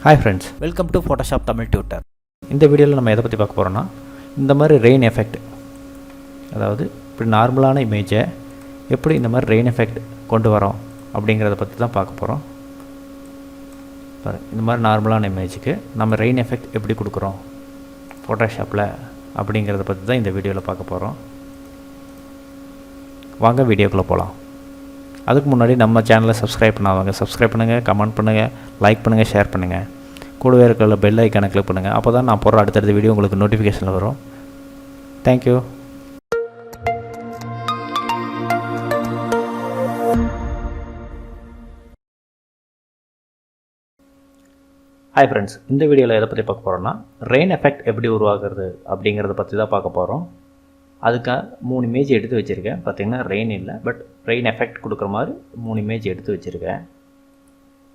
Hi friends, welcome to Photoshop Tamil tutor. இந்த வீடியோவில் நம்ம எதை பற்றி பார்க்க போகிறோன்னா, இந்த மாதிரி ரெயின் எஃபெக்ட், அதாவது இப்படி நார்மலான இமேஜை எப்படி இந்த மாதிரி ரெயின் எஃபெக்ட் கொண்டு வரோம் அப்படிங்கிறத பற்றி தான் பார்க்க போகிறோம். இந்த மாதிரி நார்மலான இமேஜுக்கு நம்ம ரெயின் எஃபெக்ட் எப்படி கொடுக்குறோம் ஃபோட்டோஷாப்பில் அப்படிங்கிறத பற்றி தான் இந்த வீடியோவில் பார்க்க போகிறோம். வாங்க வீடியோக்குள்ளே போகலாம். அதுக்கு முன்னாடி நம்ம சேனலை சப்ஸ்கிரைப் பண்ணாதவங்க சப்ஸ்கிரைப் பண்ணுங்கள், கமெண்ட் பண்ணுங்கள், லைக் பண்ணுங்கள், ஷேர் பண்ணுங்கள். கூடவே இருக்கிற பெல் ஐக்கானை கிளிக் பண்ணுங்கள். அப்போ தான் நான் போடுற அடுத்தடுத்த வீடியோ உங்களுக்கு நோட்டிஃபிகேஷனில் வரும். தேங்க்யூ. ஹாய் ஃப்ரெண்ட்ஸ், இந்த வீடியோவில் எதை பற்றி பார்க்க போகிறோன்னா, ரெயின் எஃபெக்ட் எப்படி உருவாக்குறது அப்படிங்கிறத பற்றி தான் பார்க்க போகிறோம். அதுக்காக 3 இமேஜ் எடுத்து வச்சுருக்கேன். பார்த்திங்கன்னா ரெயின் இல்லை, பட் ரெயின் எஃபெக்ட் கொடுக்குற மாதிரி 3 இமேஜ் எடுத்து வச்சுருக்கேன்.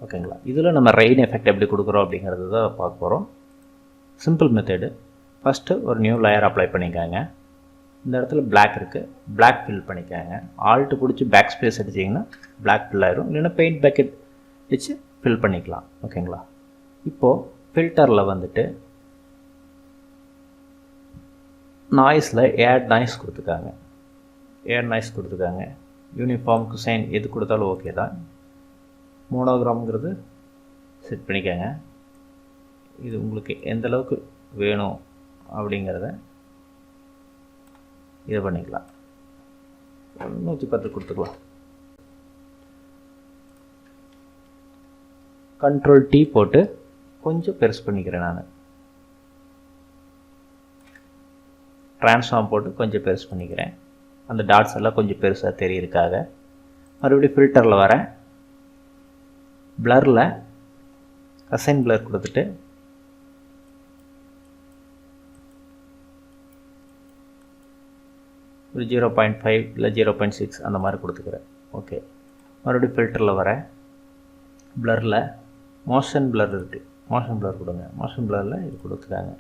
ஓகேங்களா? இதில் நம்ம ரெயின் எஃபெக்ட் எப்படி கொடுக்குறோம் அப்படிங்கிறது தான் பார்க்க போகிறோம். Simple method. ஃபஸ்ட்டு ஒரு நியூ லேயர் அப்ளை பண்ணிக்காங்க. இந்த இடத்துல பிளாக் இருக்குது, பிளாக் ஃபில் பண்ணிக்காங்க. ஆல்ட்டு பிடிச்சி பேக் ஸ்பேஸ் அடிச்சிங்கன்னா பிளாக் ஃபில் ஆயிரும். இல்லைன்னா பெயிண்ட் பேக்கெட் வச்சு ஃபில் பண்ணிக்கலாம். ஓகேங்களா? இப்போது ஃபில்டரில் வந்துட்டு நாய்ஸில் ஏட் நாய்ஸ் கொடுத்துருக்காங்க. யூனிஃபார்முக்கு சைன் எது கொடுத்தாலும் ஓகே தான். மோனோகிராம்ங்கிறது செட் பண்ணிக்கோங்க. இது உங்களுக்கு எந்த அளவுக்கு வேணும் அப்படிங்கிறத இது பண்ணிக்கலாம். 110 கொடுத்துக்கலாம். Ctrl T போட்டு கொஞ்சம் பெருசு பண்ணிக்கிறேன். நான் ட்ரான்ஸ்ஃபார்ம் போட்டு கொஞ்சம் பெருசு பண்ணிக்கிறேன். அந்த டாட்ஸ் எல்லாம் கொஞ்சம் பெருசாக தெரியறதுக்காக. மறுபடியும் ஃபில்டரில் வரேன். பிளரில் அசைன் பிளர் கொடுத்துட்டு ஒரு 0.5 இல்லை 0.6 அந்த மாதிரி கொடுத்துக்கிறேன். ஓகே. மறுபடியும் ஃபில்டரில் வரேன். பிளரில் மோஷன் பிளர் இருக்குது, மோஷன் பிளர் கொடுங்க. மோஷன் பிளரில் இது கொடுத்துட்டாங்க.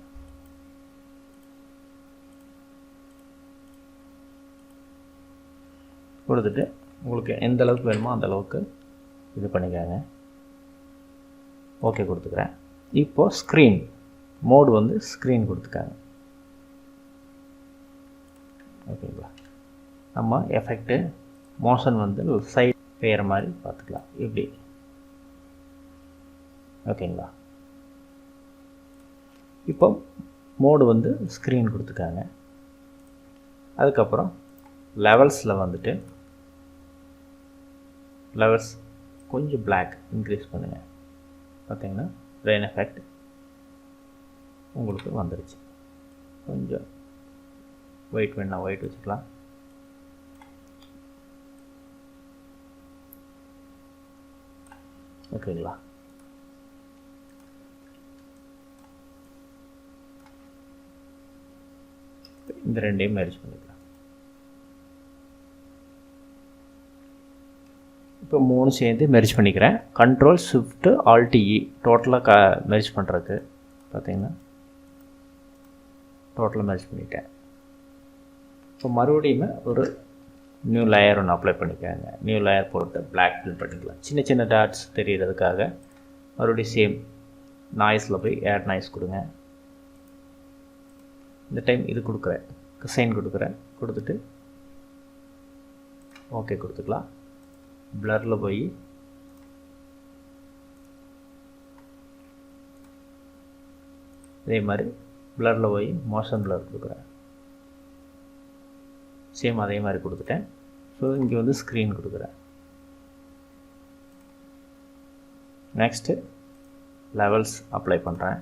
கொடுத்துட்டு உங்களுக்கு எந்த அளவுக்கு வேணுமோ அந்த அளவுக்கு இது பண்ணிக்காங்க. ஓகே கொடுத்துக்கிறேன். இப்போது ஸ்க்ரீன் மோடு வந்து ஸ்க்ரீன் கொடுத்துக்காங்க. ஓகேங்களா? நம்ம எஃபெக்ட்டு மோஷன் வந்து சைட் பெய்கிற மாதிரி பார்த்துக்கலாம். இப்படி. ஓகேங்களா? இப்போ மோடு வந்து ஸ்க்ரீன் கொடுத்துக்காங்க. அதுக்கப்புறம் லெவல்ஸில் வந்துட்டு லெவல்ஸ் கொஞ்சம் பிளாக் இன்க்ரீஸ் பண்ணுங்கள். பார்த்தீங்கன்னா ரெயின் எஃபெக்ட் உங்களுக்கு வந்துடுச்சு. கொஞ்சம் ஒயிட் வேணா ஒயிட் வச்சுக்கலாம். ஓகேங்களா? இந்த ரெண்டையும் மேரேஜ் பண்ணிக்கலாம். இப்போ 3 சேர்ந்து மெர்ஜ் பண்ணிக்கிறேன். Ctrl Shift Alt E டோட்டலாக மெர்ஜ் பண்ணுறதுக்கு. பார்த்தீங்கன்னா டோட்டலாக மெர்ஜ் பண்ணிட்டேன். இப்போ மறுபடியும் ஒரு நியூ லேயர் ஒன்று அப்ளை பண்ணிக்காங்க. நியூ லேயர் போட்டு பிளாக் ஃபில் பண்ணிக்கலாம். சின்ன சின்ன டாட்ஸ் தெரிகிறதுக்காக மறுபடியும் சேம் நாய்ஸில் போய் ஏட் நாய்ஸ் கொடுங்க. இந்த டைம் இது கொடுக்குறேன், சைன் கொடுத்துட்டு ஓகே கொடுத்துக்கலாம். பிளரில் போய் இதே மாதிரி பிளரில் போய் மோஷன் பிளர் கொடுக்குறேன். சேம் அதே மாதிரி கொடுத்துட்டேன். ஸோ இங்கே வந்து ஸ்க்ரீன் கொடுக்குறேன். நெக்ஸ்ட்டு லெவல்ஸ் அப்ளை பண்ணுறேன்.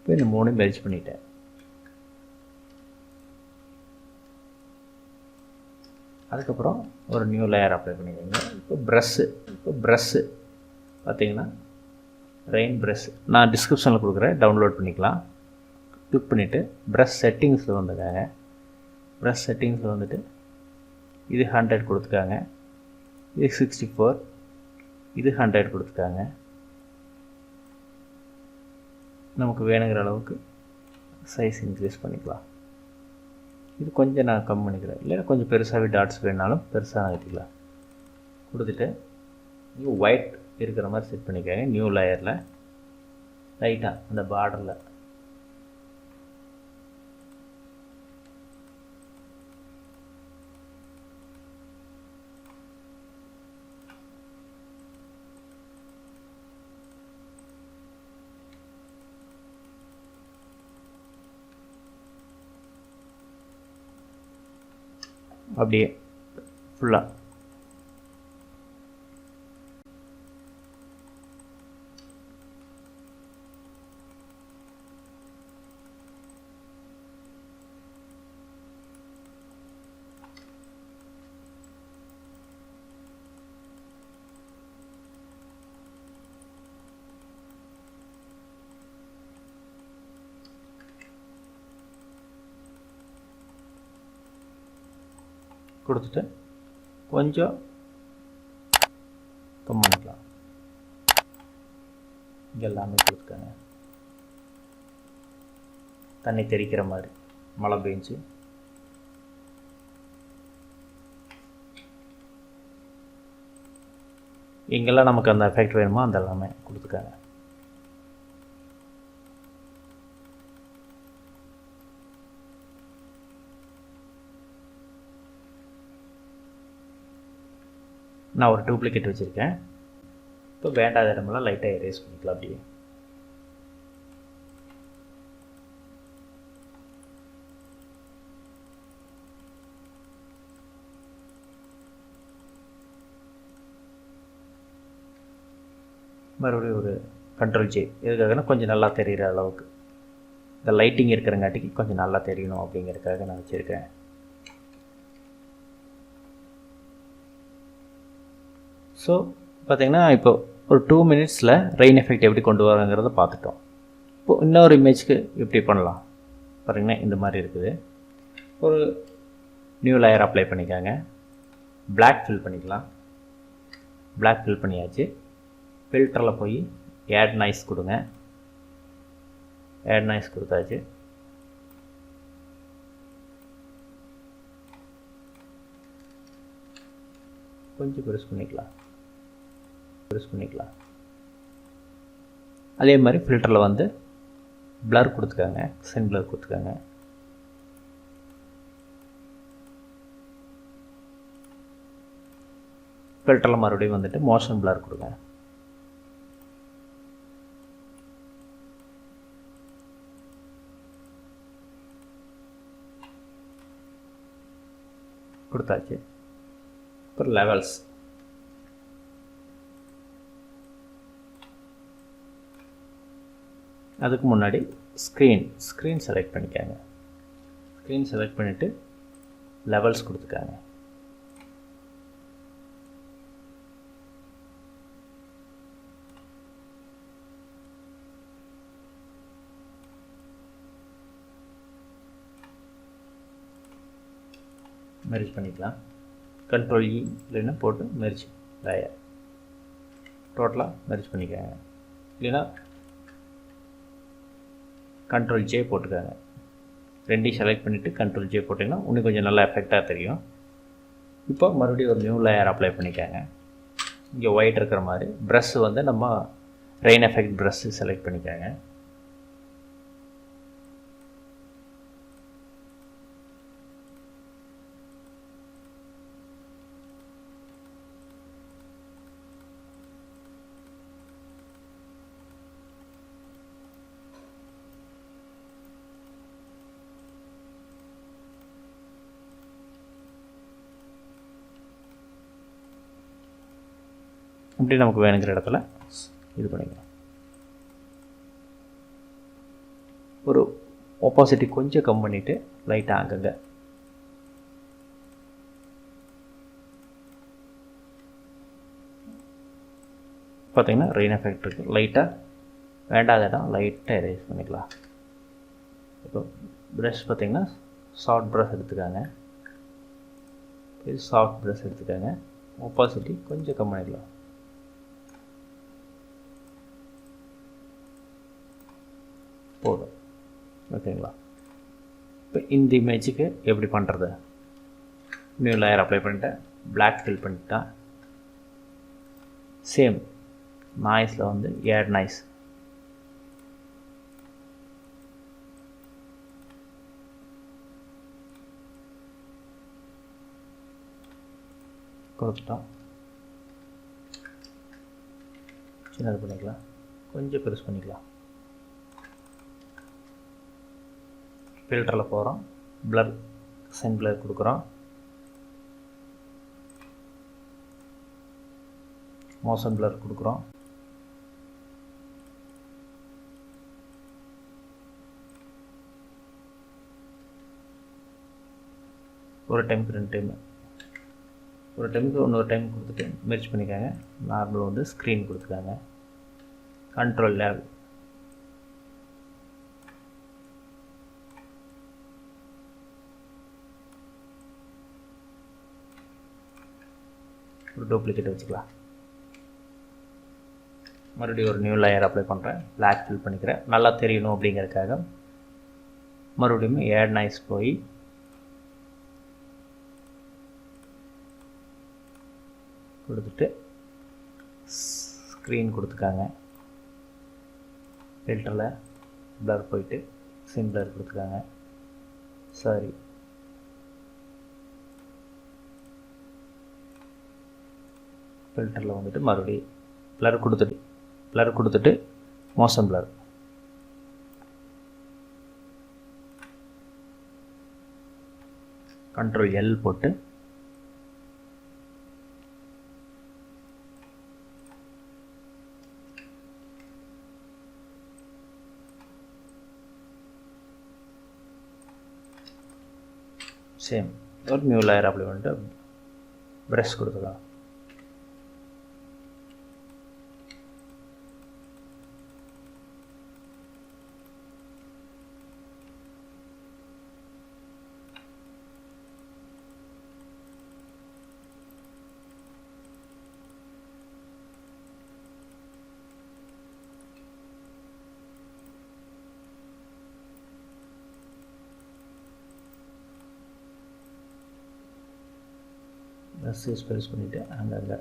இப்போ இந்த 3 மெர்ஜ் பண்ணிட்டேன். அதுக்கப்புறம் ஒரு நியூ லேயர் அப்ளை பண்ணிக்கோங்க. இப்போ ப்ரஷ்ஷு பார்த்தீங்கன்னா ரெயின் ப்ரஷ் நான் டிஸ்கிரிப்ஷனில் கொடுக்குறேன், டவுன்லோட் பண்ணிக்கலாம். கிளிக் பண்ணிவிட்டு ப்ரஷ் செட்டிங்ஸில் வந்துக்காங்க. ப்ரஷ் செட்டிங்ஸில் வந்துட்டு இது 100 கொடுத்துக்காங்க. இது 64, இது 100 கொடுத்துக்காங்க. நமக்கு வேணுங்கிற அளவுக்கு சைஸ் இன்க்ரீஸ் பண்ணிக்கலாம். இது கொஞ்சம் நான் கம்மி பண்ணிக்கிறேன், இல்லை கொஞ்சம் பெருசாகவே டாட்ஸ் வேணாலும் பெருசாக ஆகிக்கலாம். கொடுத்துட்டு நியூ ஒயிட் இருக்கிற மாதிரி செட் பண்ணிக்கோங்க. நியூ லேயரில் லைட்டாக அந்த பார்டரில் அப்படியே ஃபுல்லாக கொடுத்துட்டு கொஞ்சம் கம்மி பண்ணிக்கலாம். இங்கே எல்லாமே கொடுத்துக்கோங்க. தண்ணி தெறிக்கிற மாதிரி மழை பெஞ்சு எங்கெல்லாம் நமக்கு அந்த எஃபெக்ட் வேணுமோ அந்த எல்லாமே கொடுத்துக்கோங்க. நான் ஒரு டூப்ளிகேட் வச்சுருக்கேன். இப்போ வேண்டாத இடமெல்லாம் லைட்டாக எரேஸ் பண்ணிக்கலாம். அப்படியே மறுபடியும் ஒரு கண்ட்ரோல் ஜே. எதுக்காகனா கொஞ்சம் நல்லா தெரிகிற அளவுக்கு, இந்த லைட்டிங் இருக்கிறங்காட்டிக்கு கொஞ்சம் நல்லா தெரியணும் அப்படிங்கிறதுக்காக நான் வச்சுருக்கேன். ஸோ பார்த்திங்கன்னா இப்போ ஒரு 2 மினிட்ஸில் ரெயின் எஃபெக்ட் எப்படி கொண்டு வராங்கிறத பார்த்துட்டோம். இப்போது இன்னொரு இமேஜ்க்கு எப்படி பண்ணலாம் பாருங்கன்னா, இந்த மாதிரி இருக்குது. ஒரு நியூ லேயர் அப்ளை பண்ணிக்காங்க. பிளாக் ஃபில் பண்ணிக்கலாம். பிளாக் ஃபில் பண்ணியாச்சு. ஃபில்டரில் போய் ஆட் நாய்ஸ் கொடுங்க. ஆட் நாய்ஸ் கொடுத்தாச்சு. கொஞ்சம் பெருசு பண்ணிக்கலாம். அதே மாதிரி ஃபில்டரில் வந்து பிளர் கொடுத்துக்காங்க. சென் பிளர் கொடுத்துக்காங்க. ஃபில்டரில் மறுபடியும் வந்துட்டு மோஷன் பிளர் கொடுங்க. கொடுத்தாச்சு. அப்புறம் லெவல்ஸ் அதுக்கு முன்னாடி ஸ்க்ரீன் செலக்ட் பண்ணிக்காங்க. ஸ்க்ரீன் செலக்ட் பண்ணிவிட்டு லெவல்ஸ் கொடுத்துக்காங்க. மெர்ஜ் பண்ணிக்கலாம். கண்ட்ரோல் இ இல்லைன்னா போட்டு மெர்ஜ் லேயர் டோட்டலாக மெர்ஜ் பண்ணிக்காங்க. இல்லைன்னா கண்ட்ரோல் ஜே போட்டுக்காங்க. ரெண்டையும் செலக்ட் பண்ணிவிட்டு கண்ட்ரோல் ஜே போட்டிங்கன்னா இன்னும் கொஞ்சம் நல்லா எஃபெக்டாக தெரியும். இப்போ மறுபடியும் ஒரு நியூ லேயர் அப்ளை பண்ணிக்காங்க. இங்கே ஒயிட் இருக்கிற மாதிரி ப்ரஷ் வந்து நம்ம ரெயின் எஃபெக்ட் ப்ரஷ்ஷு செலக்ட் பண்ணிக்காங்க. இப்படி நமக்கு வேணுங்கிற இடத்துல இது பண்ணிக்கலாம். ஒரு ஆப்போசிட்டி கொஞ்சம் கம்மி பண்ணிவிட்டு லைட்டாக அங்கங்கே பார்த்திங்கன்னா ரெயின் எஃபெக்ட் இருக்குது. லைட்டாக வேண்டாத இடம் லைட்டாக எரேஸ் பண்ணிக்கலாம். இப்போ ப்ரஷ் பார்த்திங்கன்னா சாஃப்ட் ப்ரஷ் எடுத்துக்காங்க. இது சாஃப்ட் ப்ரஷ் எடுத்துக்காங்க. ஆப்போசிட்டி கொஞ்சம் கம்மி பண்ணிக்கலாம். போதும். ஓகேங்களா? இப்போ இந்த இமேஜுக்கு எப்படி பண்ணுறது? நியூ லேயர் அப்ளை பண்ணிட்டேன், பிளாக் ஃபில் பண்ணிட்டேன். சேம் நாய்ஸில் வந்து ஆட் நாய்ஸ் கொடுத்துட்டோம். சின்னது பண்ணிக்கலாம், கொஞ்சம் பெருசு பண்ணிக்கலாம். ஃபில்டரில் போகிறோம், பிளர் சென் பிளர் கொடுக்குறோம், மோஷன் பிளர் கொடுக்குறோம். ஒரு டைமுக்கு 2 டைம், ஒரு டைமுக்கு இன்னொரு டைம் கொடுத்துட்டு மெர்ஜ் பண்ணிக்காங்க. நார்மல் வந்து ஸ்க்ரீன் கொடுத்துக்காங்க. கண்ட்ரோல் லேவ் ஒரு டூப்ளிகேட் வச்சுக்கலாம். மறுபடியும் ஒரு நியூ லேயர் அப்ளை பண்ணுறேன், பிளாக் ஃபில் பண்ணிக்கிறேன், நல்லா தெரியணும் அப்படிங்கிறதுக்காக. மறுபடியும் ஆட் நாய்ஸ் போய் கொடுத்துட்டு ஸ்க்ரீன் கொடுத்துக்காங்க. ஃபில்டரில் பிளர் போயிட்டு சின் பிளர் கொடுத்துக்காங்க. சாரி, ஃபில்டரில் வந்துட்டு மறுபடியும் பிளர் கொடுத்துட்டு மோஷன் பிளர். கண்ட்ரோல் எல் போட்டு சேம் ஒரு நியூ லேயர் அப்ளை பண்ணிட்டு ப்ரஷ் கொடுத்துக்கலாம். ப்ரஷ் பெருசு பண்ணிவிட்டு அங்கங்கே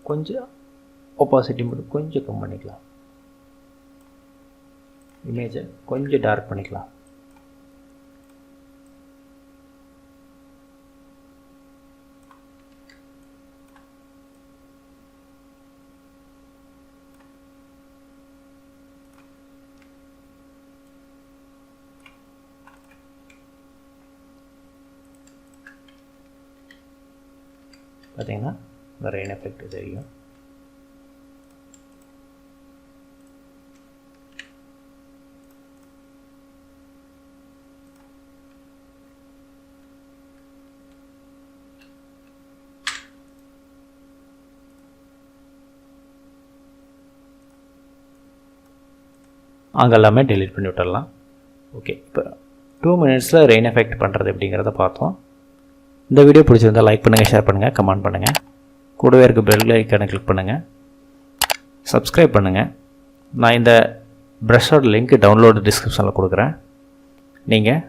கொஞ்சம் ஒப்பாசிட்டி மட்டும் கொஞ்சம் கம்மி பண்ணிக்கலாம். இமேஜை கொஞ்சம் டார்க் பண்ணிக்கலாம். பார்த்தீங்கன்னா இந்த ரெயின் எஃபெக்ட் தெரியும். அங்கே எல்லாமே டெலீட் பண்ணி விட்டுடலாம். ஓகே, இப்போ 2 மினிட்ஸில் ரெயின் எஃபெக்ட் பண்ணுறது எப்படிங்கிறத பார்த்தோம். இந்த வீடியோ பிடிச்சிருந்தால் லைக் பண்ணுங்கள், ஷேர் பண்ணுங்கள், கமெண்ட் பண்ணுங்கள். கூடவே இருக்க பெல் ஐக்கானை கிளிக் பண்ணுங்கள், சப்ஸ்கிரைப் பண்ணுங்கள். நான் இந்த ப்ரஷோட லிங்க் டவுன்லோடு டிஸ்கிரிப்ஷனில் கொடுக்குறேன். நீங்கள்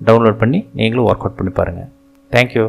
டவுன்லோட் பண்ணி நீங்களும் ஒர்க் அவுட் பண்ணி பாருங்கள். தேங்க்யூ.